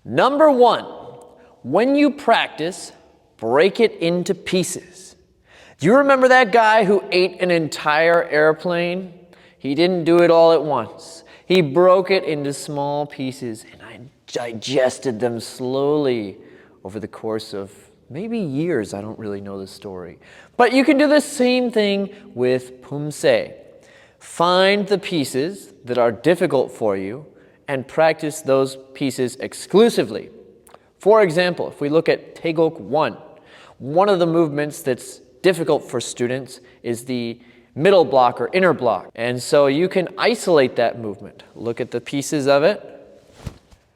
Number 1, when you practice, break it into pieces. Do you remember that guy who ate an entire airplane? He didn't do it all at once. He broke it into small pieces, and I digested them slowly over the course of maybe years. I don't really know the story. But you can do the same thing with Poomsae. Find the pieces that are difficult for you and practice those pieces exclusively. For example, if we look at Taekwondo 1, one of the movements that's difficult for students is the middle block or inner block. And so you can isolate that movement. Look at the pieces of it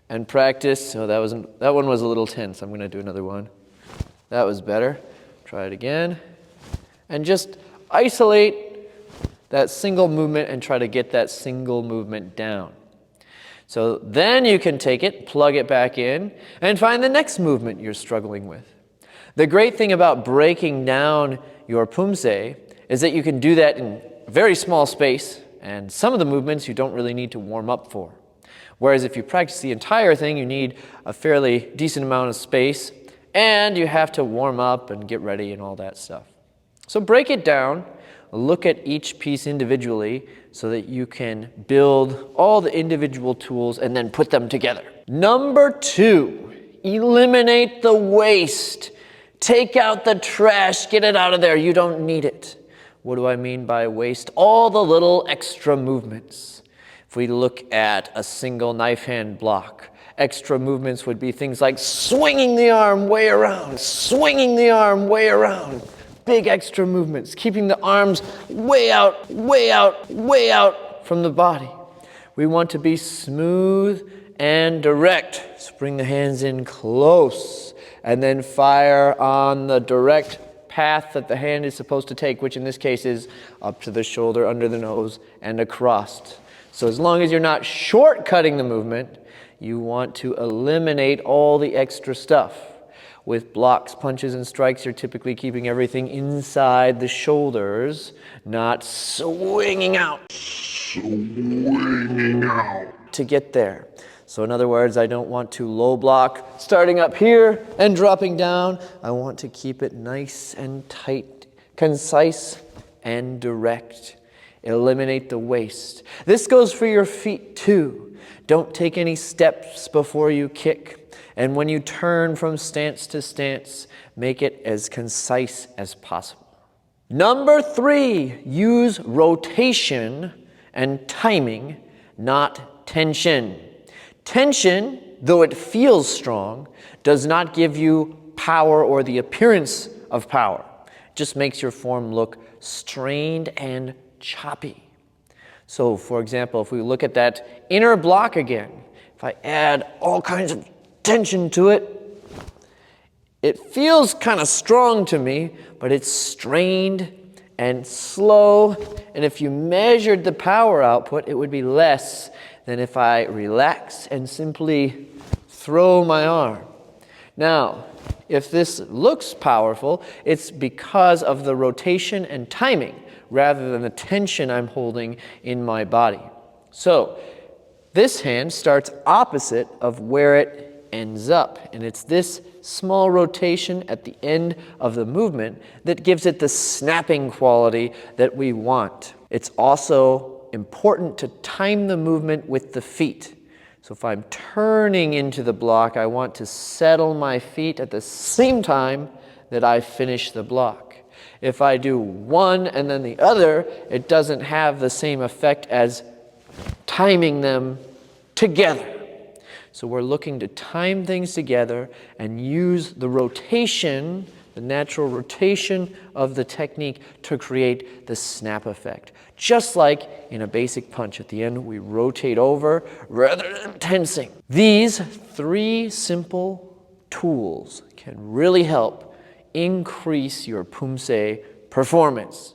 and practice. Oh, that one was a little tense. I'm going to do another one. That was better. Try it again. And just isolate that single movement and try to get that single movement down. So then you can take it, plug it back in, and find the next movement you're struggling with. The great thing about breaking down your Poomsae is that you can do that in a very small space, and some of the movements you don't really need to warm up for. Whereas if you practice the entire thing, you need a fairly decent amount of space, and you have to warm up and get ready and all that stuff. So break it down, look at each piece individually so that you can build all the individual tools and then put them together. Number 2, eliminate the waste. Take out the trash, get it out of there. You don't need it. What do I mean by waste? All the little extra movements. If we look at a single knife hand block, extra movements would be things like swinging the arm way around, swinging the arm way around. Big extra movements, keeping the arms way out, way out, way out from the body. We want to be smooth and direct. So bring the hands in close and then fire on the direct path that the hand is supposed to take, which in this case is up to the shoulder, under the nose, and across. So as long as you're not shortcutting the movement, you want to eliminate all the extra stuff. With blocks, punches, and strikes, you're typically keeping everything inside the shoulders, not swinging out. To get there. So in other words, I don't want to low block, starting up here and dropping down. I want to keep it nice and tight, concise and direct. Eliminate the waste. This goes for your feet too. Don't take any steps before you kick. And when you turn from stance to stance, make it as concise as possible. Number 3, use rotation and timing, not tension. Tension, though it feels strong, does not give you power or the appearance of power. It just makes your form look strained and choppy. So, for example, if we look at that inner block again, if I add all kinds of tension to it, it feels kind of strong to me, but it's strained and slow. And if you measured the power output, it would be less than if I relax and simply throw my arm. Now, if this looks powerful, it's because of the rotation and timing rather than the tension I'm holding in my body. So, this hand starts opposite of where it ends up, and it's this small rotation at the end of the movement that gives it the snapping quality that we want. It's also important to time the movement with the feet. So if I'm turning into the block, I want to settle my feet at the same time that I finish the block. If I do one and then the other, it doesn't have the same effect as timing them together. So we're looking to time things together and use the rotation, the natural rotation of the technique to create the snap effect. Just like in a basic punch, at the end we rotate over rather than tensing. These 3 simple tools can really help increase your Poomsae performance.